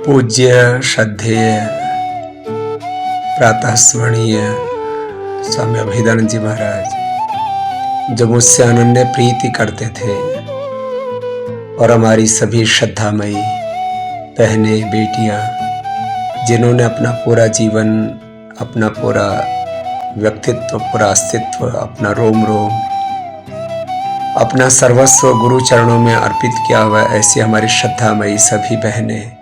पूज्य श्रद्धेय प्रातः स्मरणीय स्वामी अभिदानंद जी महाराज जो मुझसे अनन्य प्रीति करते थे और हमारी सभी श्रद्धामयी बहनें बेटियां जिन्होंने अपना पूरा जीवन, अपना पूरा व्यक्तित्व, पूरा अस्तित्व, अपना रोम रोम, अपना सर्वस्व गुरु चरणों में अर्पित किया हुआ, ऐसी हमारी श्रद्धामयी सभी बहनें,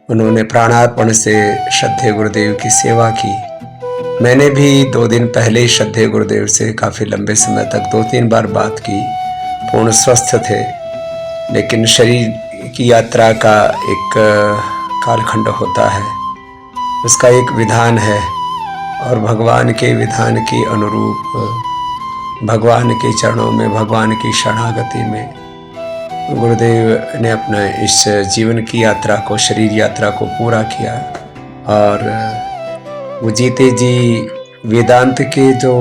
उन्होंने प्राणार्पण से श्रद्धेय गुरुदेव की सेवा की। मैंने भी 2 दिन पहले ही श्रद्धेय गुरुदेव से काफ़ी लंबे समय तक 2-3 बार बात की। पूर्ण स्वस्थ थे, लेकिन शरीर की यात्रा का एक कालखंड होता है, उसका एक विधान है और भगवान के विधान के अनुरूप भगवान के चरणों में, भगवान की शरणागति में गुरुदेव ने अपना इस जीवन की यात्रा को, शरीर यात्रा को पूरा किया। और वो जीते जी वेदांत के जो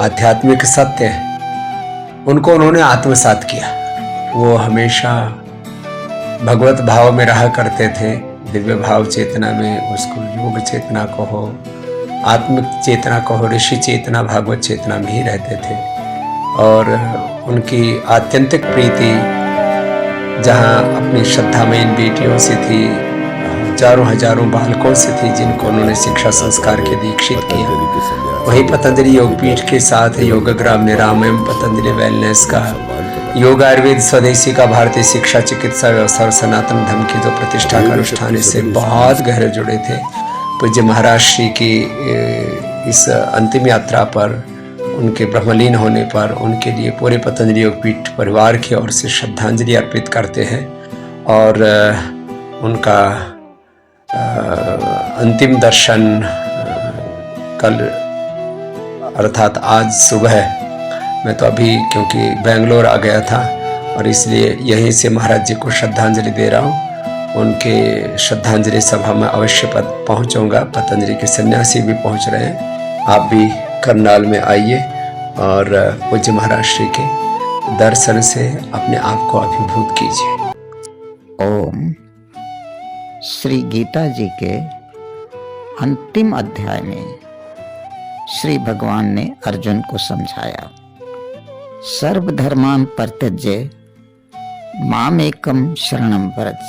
आध्यात्मिक सत्य हैं उनको उन्होंने आत्मसात किया। वो हमेशा भगवत भाव में रहा करते थे, दिव्य भाव चेतना में, उसको योग चेतना कहो, आत्मिक चेतना कहो, ऋषि चेतना, भागवत चेतना में ही रहते थे। और उनकी आत्यंतिक प्रीति जहाँ अपनी श्रद्धामयी बेटियों से थी, हजारों बालकों से थी जिनको उन्होंने शिक्षा संस्कार के दीक्षित किया, वही पतंजलि योगपीठ के साथ योगग्राम निराम एवं पतंजलि वेलनेस का योग, आयुर्वेद, स्वदेशी का भारतीय शिक्षा, चिकित्सा व्यवस्था और सनातन धर्म की जो प्रतिष्ठा का अनुष्ठान, इससे बहुत गहरे जुड़े थे। पूज्य महाराज श्री की इस अंतिम यात्रा पर, उनके ब्रह्मलीन होने पर, उनके लिए पूरे पतंजलि योगपीठ परिवार की ओर से श्रद्धांजलि अर्पित करते हैं। और उनका अंतिम दर्शन कल अर्थात आज सुबह, मैं तो अभी क्योंकि बेंगलोर आ गया था और इसलिए यहीं से महाराज जी को श्रद्धांजलि दे रहा हूँ। उनके श्रद्धांजलि सभा में अवश्य पहुँचूँगा। पतंजलि के सन्यासी भी पहुँच रहे हैं, आप भी करनाल में आइए और पूज्य महाराज श्री के दर्शन से अपने आप को अभिभूत कीजिए। ओम। श्री गीता जी के अंतिम अध्याय में श्री भगवान ने अर्जुन को समझाया, सर्वधर्मान् परित्यज्य मामेकं शरणं व्रज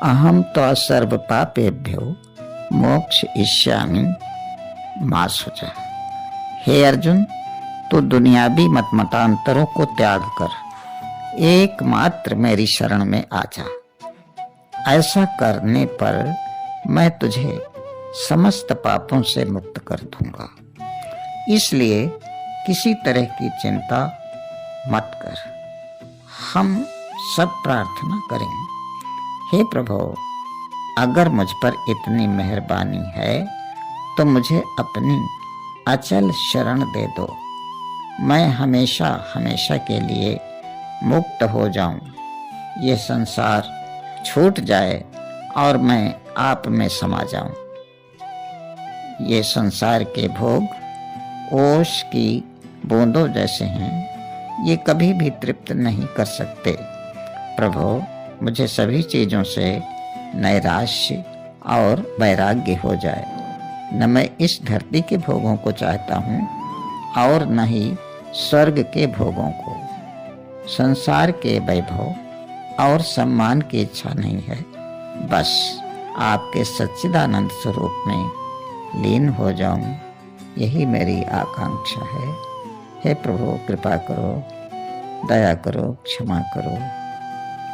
अहम त्वा सर्व पापेभ्यो मोक्षयिष्यामि मा शुचः। हे अर्जुन, तो दुनियावी मतमतांतरों को त्याग कर एकमात्र मेरी शरण में आ जा। ऐसा करने पर मैं तुझे समस्त पापों से मुक्त कर दूंगा। इसलिए किसी तरह की चिंता मत कर। हम सब प्रार्थना करें, हे प्रभु, अगर मुझ पर इतनी मेहरबानी है तो मुझे अपनी अचल शरण दे दो। मैं हमेशा हमेशा के लिए मुक्त हो जाऊं, ये संसार छूट जाए और मैं आप में समा जाऊं। ये संसार के भोग ओश की बूंदों जैसे हैं, ये कभी भी तृप्त नहीं कर सकते। प्रभु, मुझे सभी चीज़ों से नैराश्य और वैराग्य हो जाए। न मैं इस धरती के भोगों को चाहता हूँ और न ही स्वर्ग के भोगों को। संसार के वैभव और सम्मान की इच्छा नहीं है, बस आपके सच्चिदानंद स्वरूप में लीन हो जाऊं, यही मेरी आकांक्षा है। हे प्रभु, कृपा करो, दया करो, क्षमा करो।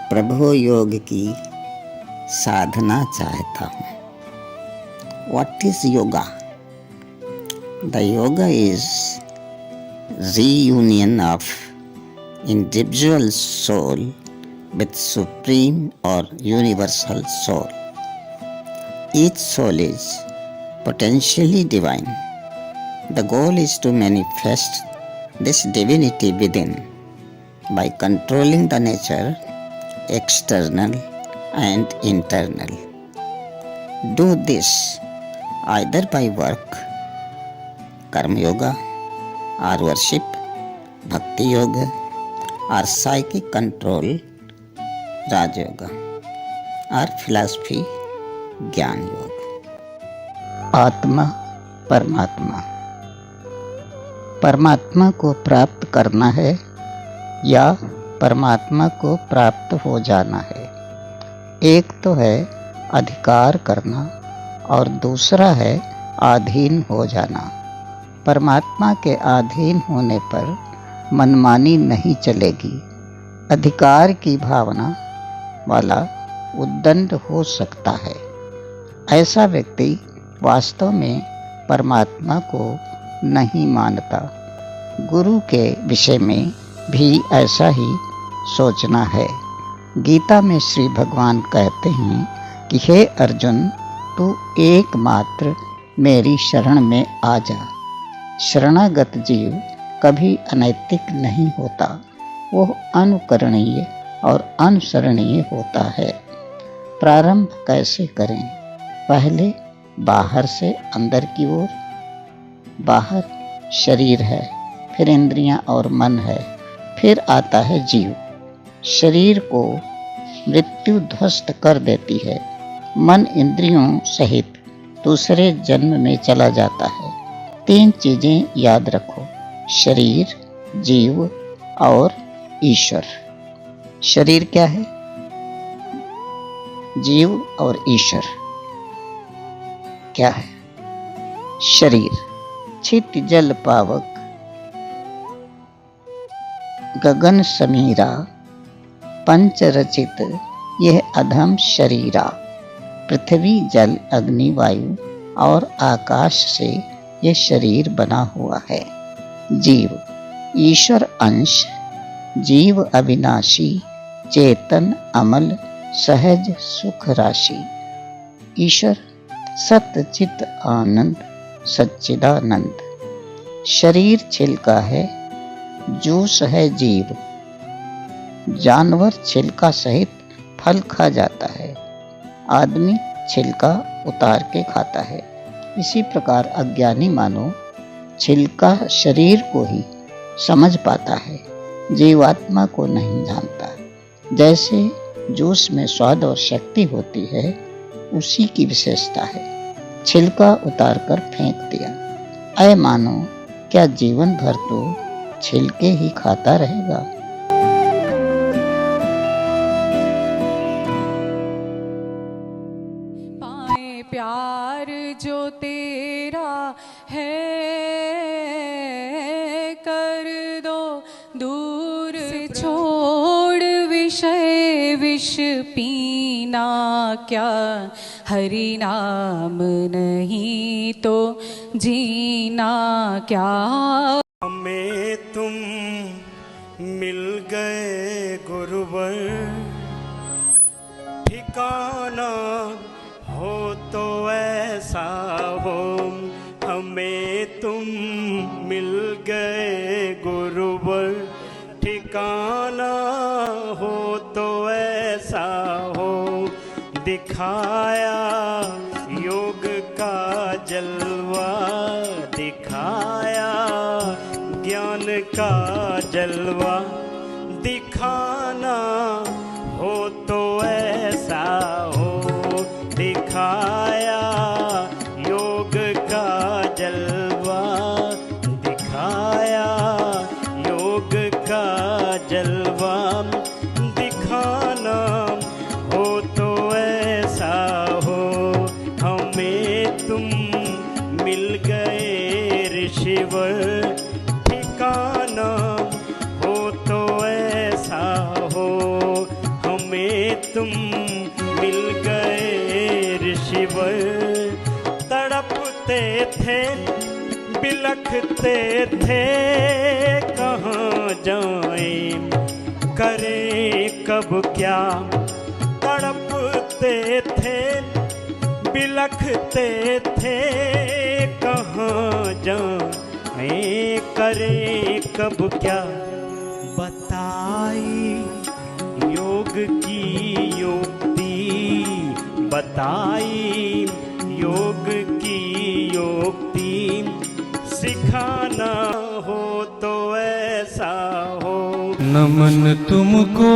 प्रभु, योग की साधना चाहता हूँ। What is yoga? The yoga is reunion of individual soul with supreme or universal soul. Each soul is potentially divine. The goal is to manifest this divinity within by controlling the nature, external and internal. Do this either by work, karma yoga, or worship, bhakti yoga, or psychic control, raj yoga, or philosophy, ज्ञान योग। आत्मा परमात्मा, परमात्मा को प्राप्त करना है या परमात्मा को प्राप्त हो जाना है। एक तो है अधिकार करना और दूसरा है अधीन हो जाना। परमात्मा के अधीन होने पर मनमानी नहीं चलेगी। अधिकार की भावना वाला उद्दंड हो सकता है। ऐसा व्यक्ति वास्तव में परमात्मा को नहीं मानता। गुरु के विषय में भी ऐसा ही सोचना है। गीता में श्री भगवान कहते हैं कि हे अर्जुन, तू एकमात्र मेरी शरण में आ जा। शरणागत जीव कभी अनैतिक नहीं होता, वो अनुकरणीय और अनुसरणीय होता है। प्रारंभ कैसे करें? पहले बाहर से अंदर की ओर। बाहर शरीर है, फिर इंद्रियां और मन है, फिर आता है जीव। शरीर को मृत्यु ध्वस्त कर देती है। मन इंद्रियों सहित दूसरे जन्म में चला जाता है। 3 चीजें याद रखो: शरीर, जीव और ईश्वर। शरीर क्या है? जीव और ईश्वर क्या है? शरीर छित जल पावक, गगन समीरा, पंच रचित यह अधम शरीरा। पृथ्वी, जल, अग्नि, वायु और आकाश से यह शरीर बना हुआ है। जीव ईश्वर अंश, जीव अविनाशी, चेतन, अमल, सहज, सुख राशि। ईश्वर सत्य, चित, आनंद, सच्चिदानंद। शरीर छिलका है, जूस है जीव। जानवर छिलका सहित फल खा जाता है, आदमी छिलका उतार के खाता है। इसी प्रकार अज्ञानी मानो छिलका शरीर को ही समझ पाता है, जीवात्मा को नहीं जानता। जैसे जूस में स्वाद और शक्ति होती है, उसी की विशेषता है। छिलका उतार कर फेंक दिया। ऐ मानो, क्या जीवन भर तो छिलके ही खाता रहेगा? पाए प्यार जो तेरा है, कर दो दूर से छोड़ विषय विष पीना। क्या हरि नाम नहीं तो जीना क्या? हमें तुम मिल गए गुरुवर, ठिकाना हो तो ऐसा हो। हमें तुम मिल गए गुरुवर, ठिकाना हो तो ऐसा हो। दिखाया योग का जलवा, दिखाया ज्ञान का जलवा। दिखाना हो तो ऐसा हो। दिखाया योग का जलवा, दिखाया योग का जलवा। दिखाना हो तो ऐसा हो। हमें तुम मिल गए ऋषिवर, ठिकाना हो तो ऐसा हो। हमें तुम मिल गए ऋषिवर। तड़पते थे, बिलखते थे, कहाँ जाएं, करें कब क्या। तड़पते थे, बिलखते थे, कहाँ जाएं, करें कब क्या। बताई योग की युक्ति, बताई योग की युक्ति, सिखाना हो तो ऐसा हो। नमन तुमको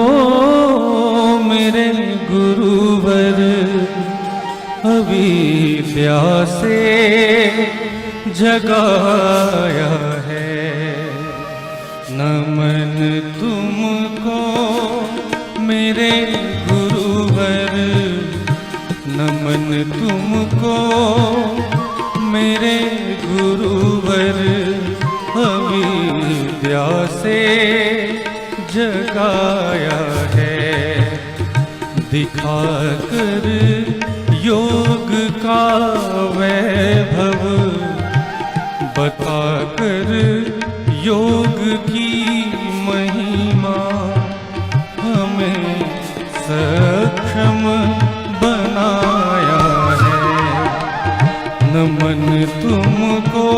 मेरे गुरुवर, अविद्या से जगाया है। नमन तुमको मेरे गुरुवर, नमन तुमको मेरे गुरुवर, अविद्या से जगाया है। दिखाकर योग का वैभव, बताकर योग की महिमा, हमें सक्षम बनाया है। नमन तुमको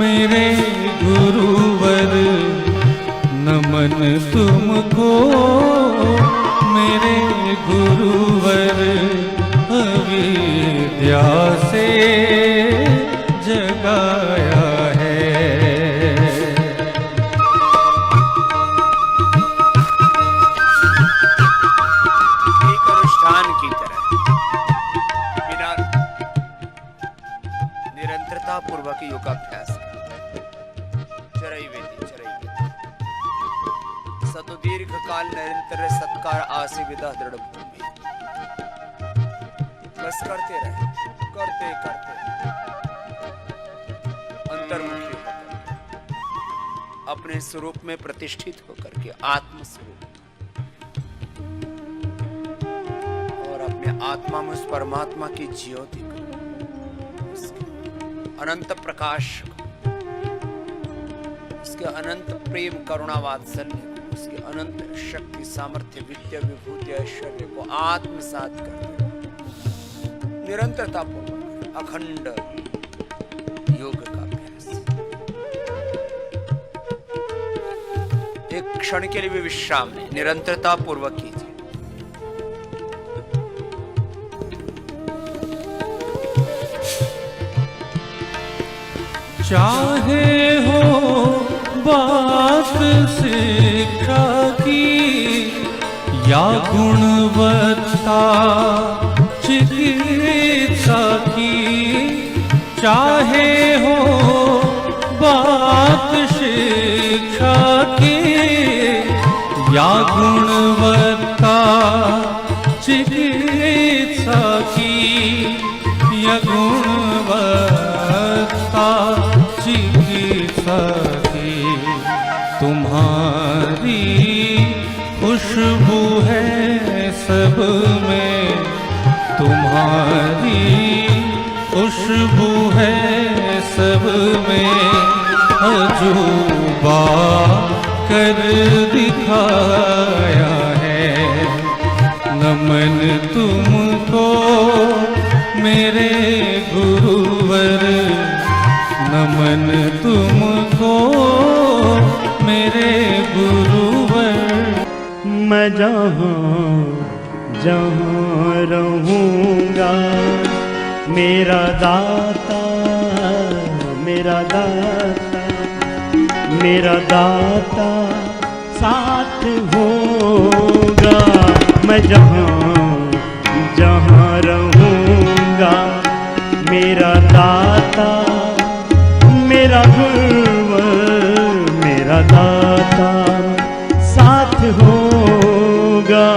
मेरे गुरुवर, नमन तुमको मेरे गुरुवर, अविद्या से जगाया है। एक अनुष्ठान की तरह बिना निरंतरता पूर्वक योगाभ्यास, चरई वेदी सतो दीर्घ काल निरंतर सत्कार आसे विदा दृढ़ भूमि। बस करते रहे, करते करते अंतर्मुखी होकर, अपने स्वरूप में प्रतिष्ठित होकर के आत्म स्वरूप, और अपने आत्मा में उस परमात्मा की ज्योति को, उसके अनंत प्रकाश को, उसके अनंत प्रेम करुणा वात्सल्य को, उसकी अनंत शक्ति सामर्थ्य विद्या विभूति ऐश्वर्य को आत्मसात कर निरंतरता पूर्वक अखंड योग का अभ्यास। एक क्षण के लिए भी विश्राम नहीं, निरंतरता पूर्वक कीजिए। चाहे हो बात शिक्षा की या गुणवत्ता चिकित्सा की, चाहे हो बात शिक्षा की या गुणवत्ता चिकित्सा की, या गुणवत्ता चिकित्सा की, तुम्हारी खुशबू है सब में, तुम्हारी खुशबू है सब में, अजूबा कर दिखाया है। नमन तुमको मेरे गुरुवर, नमन तुमको मेरे गुरुवर। मैं जहाँ जहाँ रहूँगा, मेरा दाता मेरा दाता मेरा दाता साथ होगा। मैं जहाँ जहाँ रहूँगा, मेरा दाता मेरा गुरुवर, मेरा दाता साथ होगा।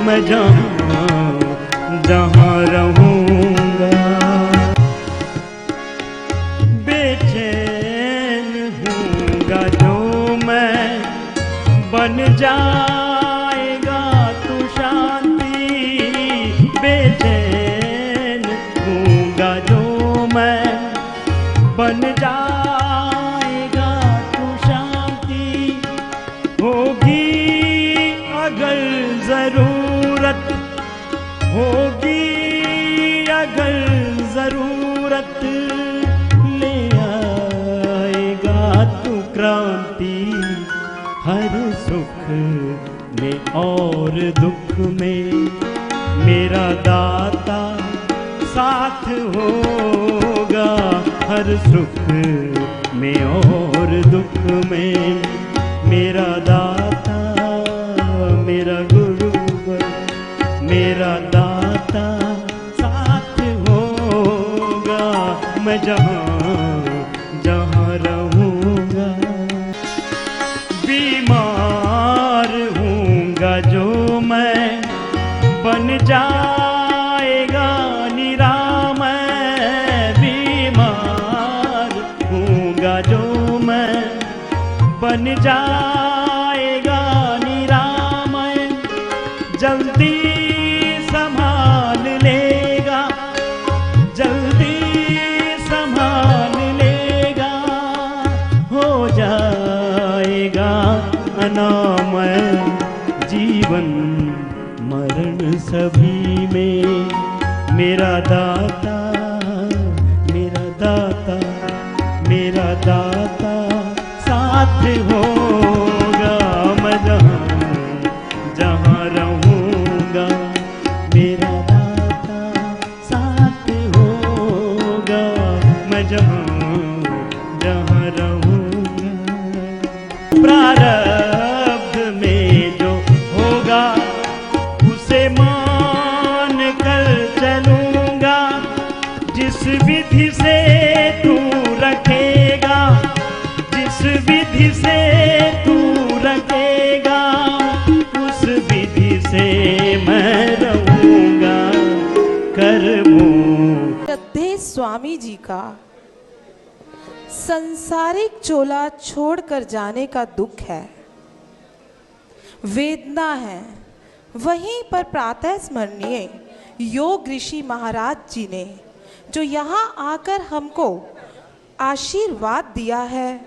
मैं जहाँ जहाँ रहूँगा, बेचैन हूँगा जो मैं, बन जाएगा तू शांति। बेचैन हूँगा जो मैं, बन जाएगा तू शांति। होगी अगर जरूरत, होगी अगर जरूरत, ले आएगा तू क्रांति। हर सुख में और दुख में मेरा दाता साथ होगा। हर सुख में और दुख में मेरा दाता, मेरा गुरुवर, मेरा दाता साथ होगा। मैं जहाँ जहाँ रहूँगा, बीमार हूँगा जो मैं, बन जाएगा निरामय। बीमार हूँगा जो मैं, बन जाएगा निरामय। जल्दी संभाल लेगा, जल्दी संभाल लेगा, हो जाएगा अनामय। जीवन मरण सभी में मेरा दाता, मेरा दाता, मेरा दाता साथ होगा। मैं जहाँ जहाँ रहूँगा, मेरा दाता साथ होगा। मैं जहाँ जहाँ रहूँगा, प्रारब्ध में जो होगा उसे मान कर चलूँगा। जिस विधि से तू रखेगा, जिस विधि से तू रखेगा, उस विधि से मैं रहूँगा। कर्मों श्रद्धेय स्वामी जी का संसारिक चोला छोड़कर जाने का दुख है, वेदना है। वहीं पर प्रातः स्मरणीय योग ऋषि महाराज जी ने जो यहाँ आकर हमको आशीर्वाद दिया है,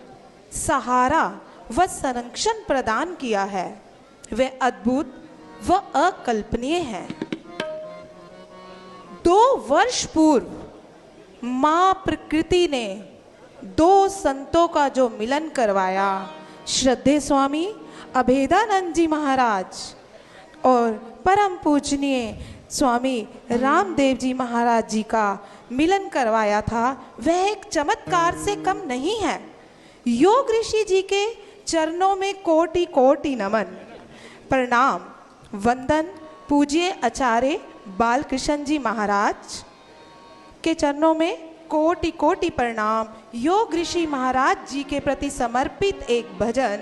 सहारा व संरक्षण प्रदान किया है, वे अद्भुत व अकल्पनीय है। 2 वर्ष पूर्व माँ प्रकृति ने 2 संतों का जो मिलन करवाया, श्रद्धेय स्वामी अभेदानंद जी महाराज और परम पूजनीय स्वामी रामदेव जी महाराज जी का मिलन करवाया था, वह एक चमत्कार से कम नहीं है। योग ऋषि जी के चरणों में कोटि कोटि नमन, प्रणाम, वंदन। पूज्य आचार्य बालकृष्ण जी महाराज के चरणों में कोटि कोटि प्रणाम। योग ऋषि महाराज जी के प्रति समर्पित एक भजन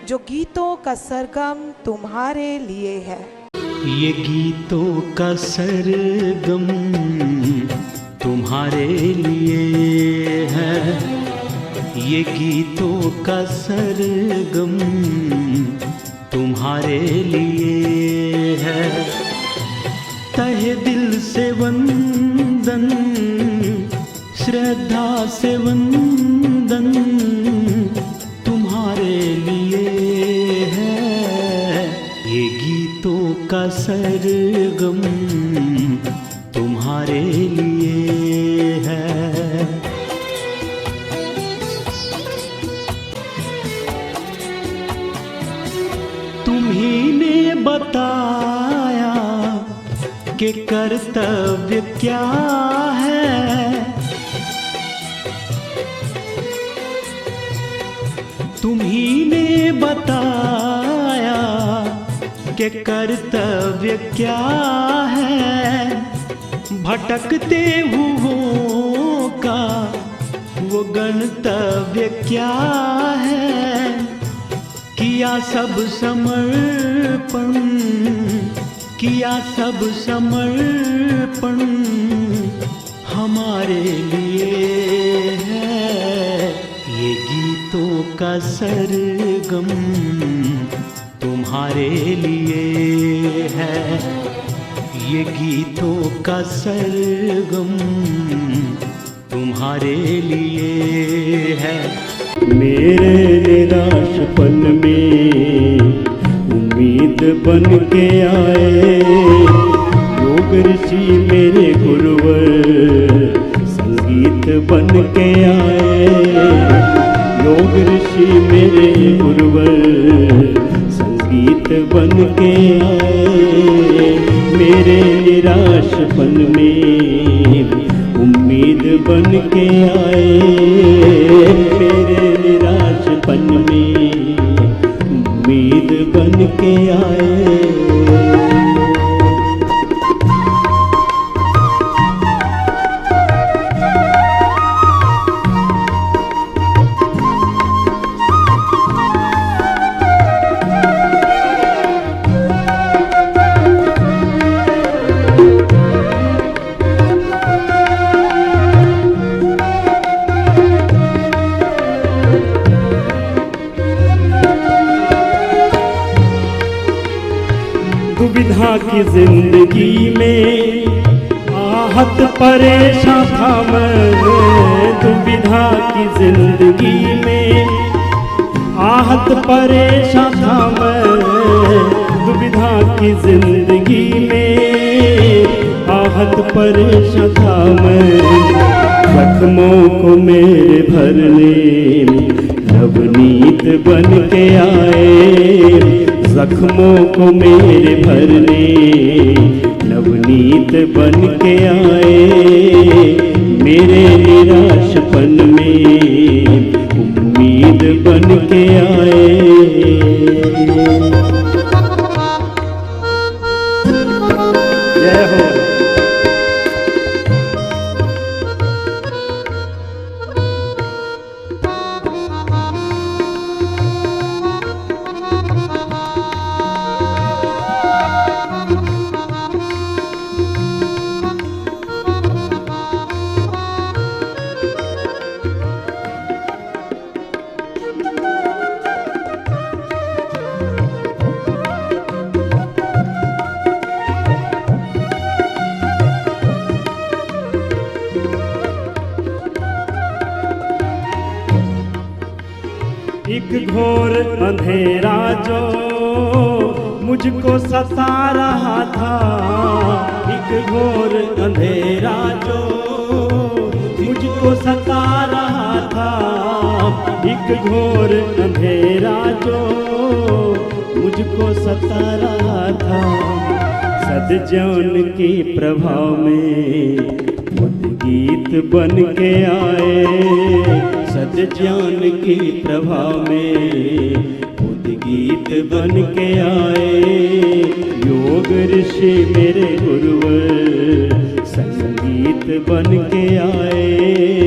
जो गीतों का सरगम तुम्हारे लिए है। ये गीतों का सरगम तुम्हारे लिए है, ये गीतों का सरगम तुम्हारे लिए है। तहे दिल से वंदन, श्रद्धा से वंदन तुम्हारे लिए है। ये गीतों का सरगम तुम्हारे लिए है। तुम्ही ने बताया कि कर्तव्य क्या है, तुम्ही ने बताया कि कर्तव्य क्या है। भटकते हुओं का वो गंतव्य क्या है। किया सब समर्पण, किया सब समर्पण हमारे लिए है। ये गीतों का सरगम तुम्हारे लिए है। ये गीतों का सरगम तुम्हारे लिए है। मेरे निराशपन में उम्मीद बन के आए, योग ऋषि मेरे गुरुवर संगीत बन के आए। योग ऋषि मेरे गुरुवर बन के आए, मेरे निराशपन में उम्मीद बन के आए, मेरे निराशपन में उम्मीद बन के आए। दुविधा की जिंदगी में आहत परेशान था मैं, दुविधा की जिंदगी में आहत परेशान था मैं, दुविधा की जिंदगी में आहत परेशान था मैं। जख्मों को मेरे भरने नवनीत बन के आए, जख्मों को मेरे भरने नवनीत बन के आए, मेरे निराशपन में उम्मीद बन के आए। जय हो। एक घोर अंधेरा जो मुझको सता रहा था, एक घोर अंधेरा जो मुझको सता रहा था, एक घोर अंधेरा जो मुझको सता रहा था। सद्ज्ञान के प्रभाव में उद्गीत बन के आए, सद्ज्ञान के प्रभाव में उद्गीत बन के आए। योग ऋषि मेरे गुरुवर संगीत बन के आए,